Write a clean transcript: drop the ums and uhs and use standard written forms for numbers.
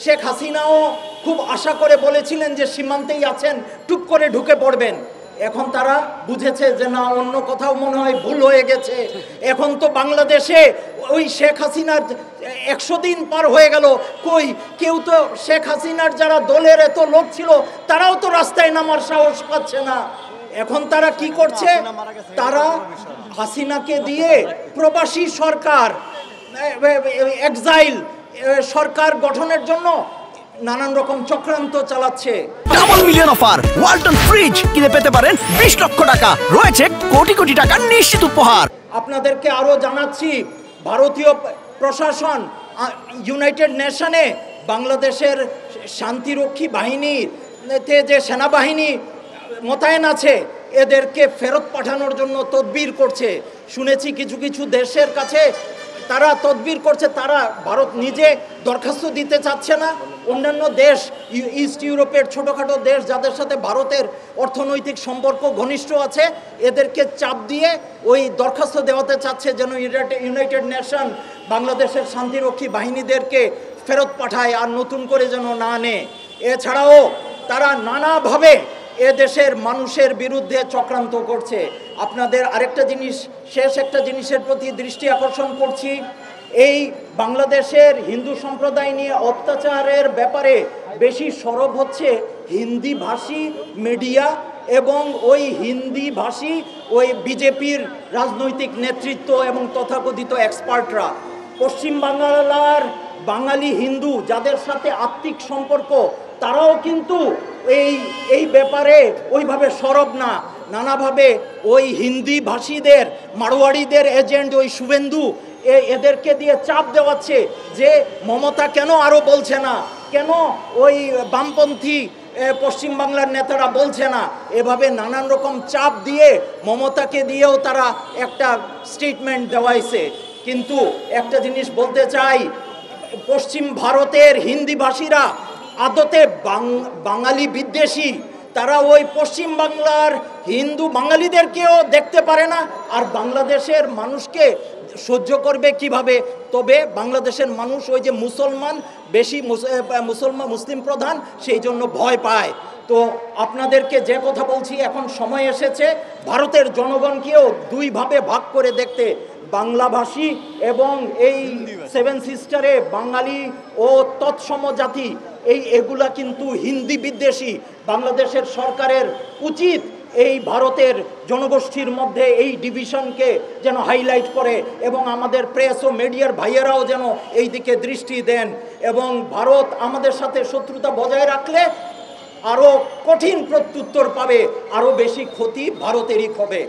শেখ হাসিনাও খুব আশা করে বলেছিলেন যে সীমান্তেই আছেন, টুপ করে ঢুকে পড়বেন। এখন তারা বুঝেছে যে না, অন্য কোথাও মনে হয় ভুল হয়ে গেছে। এখন তো বাংলাদেশে ওই শেখ হাসিনার 100 দিন পার হয়ে গেল, কই কেউ তো শেখ হাসিনার যারা দলের এত লোক ছিল তারাও তো রাস্তায় নামার সাহস পাচ্ছে না। এখন তারা কি করছে? তারা হাসিনাকে দিয়ে প্রবাসী সরকার, এক্সাইল সরকার গঠনের জন্য নানান রকম চক্রান্ত চালাচ্ছে। Double million offer Walton fridge কিনে পেতে পারেন 20 লক্ষ টাকা, রয়েছে কোটি কোটি টাকার নিশ্চিত উপহার। আপনাদেরকে আরো জানাচ্ছি, ভারতীয় প্রশাসন ইউনাইটেড নেশনে বাংলাদেশের শান্তিরক্ষী বাহিনীতে যে সেনাবাহিনী মোতায়েন আছে এদেরকে ফেরত পাঠানোর জন্য তদবির করছে। শুনেছি কিছু কিছু দেশের কাছে তারা তদবির করছে, তারা ভারত নিজে দরখাস্ত দিতে চাচ্ছে না। অন্যান্য দেশ, ইস্ট ইউরোপের ছোটোখাটো দেশ যাদের সাথে ভারতের অর্থনৈতিক সম্পর্ক ঘনিষ্ঠ আছে, এদেরকে চাপ দিয়ে ওই দরখাস্ত দেওয়াতে চাচ্ছে যেন ইউনাইটেড নেশন বাংলাদেশের শান্তিরক্ষী বাহিনীদেরকে ফেরত পাঠায় আর নতুন করে যেন না নেয়। এছাড়াও তারা নানাভাবে এ দেশের মানুষের বিরুদ্ধে চক্রান্ত করছে। আপনাদের আরেকটা জিনিস, শেষ একটা জিনিসের প্রতি দৃষ্টি আকর্ষণ করছি। এই বাংলাদেশের হিন্দু সম্প্রদায় নিয়ে অত্যাচারের ব্যাপারে বেশি সরব হচ্ছে হিন্দি ভাষী মিডিয়া এবং ওই হিন্দি ভাষী ওই বিজেপির রাজনৈতিক নেতৃত্ব এবং তথাকথিত এক্সপার্টরা। পশ্চিম বাংলার বাঙালি হিন্দু যাদের সাথে আত্মিক সম্পর্ক, তারাও কিন্তু এই ব্যাপারে ওইভাবে সরব না। নানাভাবে ওই হিন্দি ভাষীদের, মারোয়াড়িদের এজেন্ট ওই শুভেন্দু এদেরকে দিয়ে চাপ দেওয়াচ্ছে যে মমতা কেন আরও বলছে না, কেন ওই বামপন্থী পশ্চিমবাংলার নেতারা বলছে না। এভাবে নানান রকম চাপ দিয়ে মমতাকে দিয়েও তারা একটা স্টেটমেন্ট দেওয়াইছে। কিন্তু একটা জিনিস বলতে চাই, পশ্চিম ভারতের হিন্দি ভাষীরা আদতে বাঙালি বিদ্বেষী। তারা ওই পশ্চিম বাংলার হিন্দু বাঙালিদেরকেও দেখতে পারে না, আর বাংলাদেশের মানুষকে সহ্য করবে কিভাবে? তবে বাংলাদেশের মানুষ ওই যে মুসলমান বেশি, মুসলিম প্রধান, সেই জন্য ভয় পায়। তো আপনাদেরকে যে কথা বলছি, এখন সময় এসেছে ভারতের জনগণকেও দুইভাবে ভাগ করে দেখতে। বাংলাভাষী এবং এই 7 সিস্টারে বাঙালি ও তৎসম জাতি, এগুলা কিন্তু হিন্দি বিদ্বেষী। বাংলাদেশের সরকারের উচিত এই ভারতের জনগোষ্ঠীর মধ্যে এই ডিভিশনকে যেন হাইলাইট করে এবং আমাদের প্রেস ও মিডিয়ার ভাইয়েরাও যেন এই দিকে দৃষ্টি দেন। এবং ভারত আমাদের সাথে শত্রুতা বজায় রাখলে আরও কঠিন প্রত্যুত্তর পাবে, আরও বেশি ক্ষতি ভারতেরই হবে।